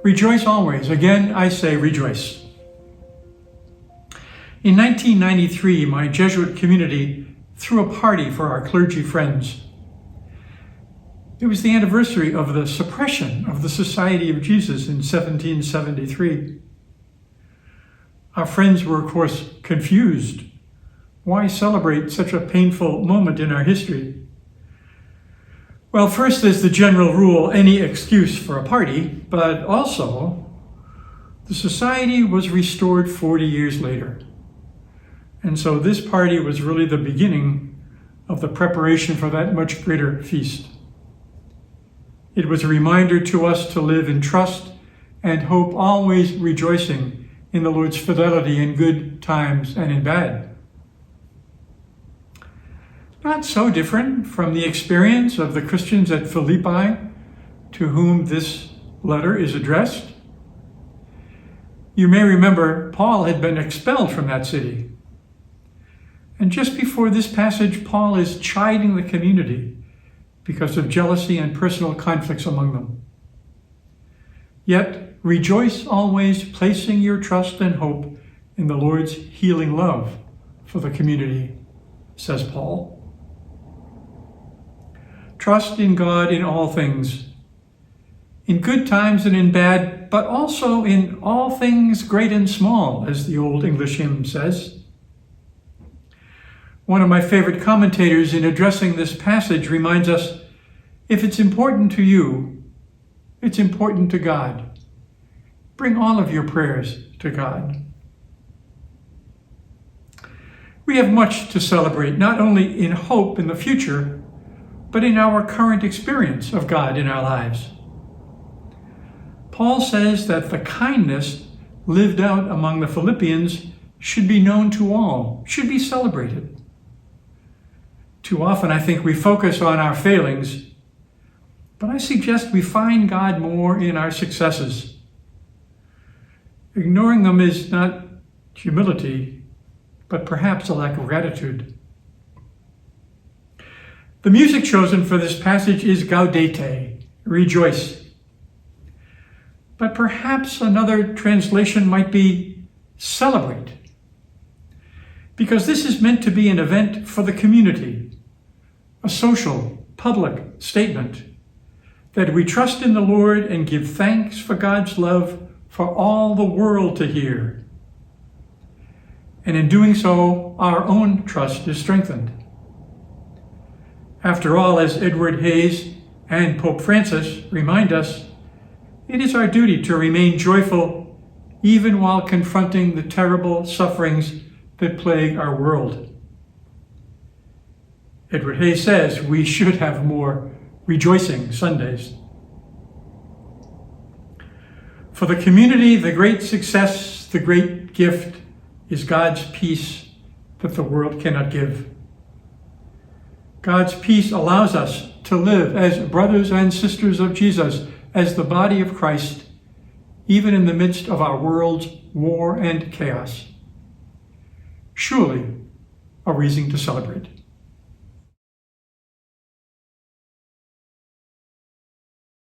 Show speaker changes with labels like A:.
A: Rejoice always. Again, I say rejoice. In 1993, my Jesuit community threw a party for our clergy friends. It was the anniversary of the suppression of the Society of Jesus in 1773. Our friends were, of course, confused. Why celebrate such a painful moment in our history? Well, first there's the general rule, any excuse for a party, but also the society was restored 40 years later. And so this party was really the beginning of the preparation for that much greater feast. It was a reminder to us to live in trust and hope, always rejoicing in the Lord's fidelity in good times and in bad. Not so different from the experience of the Christians at Philippi, to whom this letter is addressed. You may remember Paul had been expelled from that city. And just before this passage, Paul is chiding the community because of jealousy and personal conflicts among them. Yet, rejoice always, placing your trust and hope in the Lord's healing love for the community, says Paul. Trust in God in all things, in good times and in bad, but also in all things great and small, as the old English hymn says. One of my favorite commentators in addressing this passage reminds us, if it's important to you, it's important to God. Bring all of your prayers to God. We have much to celebrate, not only in hope in the future, but in our current experience of God in our lives. Paul says that the kindness lived out among the Philippians should be known to all, should be celebrated. Too often, I think we focus on our failings, but I suggest we find God more in our successes. Ignoring them is not humility, but perhaps a lack of gratitude. The music chosen for this passage is Gaudete, rejoice. But perhaps another translation might be celebrate, because this is meant to be an event for the community, a social, public statement that we trust in the Lord and give thanks for God's love for all the world to hear. And in doing so, our own trust is strengthened. After all, as Edward Hayes and Pope Francis remind us, it is our duty to remain joyful even while confronting the terrible sufferings that plague our world. Edward Hayes says we should have more rejoicing Sundays. For the community, the great success, the great gift is God's peace that the world cannot give. God's peace allows us to live as brothers and sisters of Jesus, as the body of Christ, even in the midst of our world's war and chaos. Surely a reason to celebrate.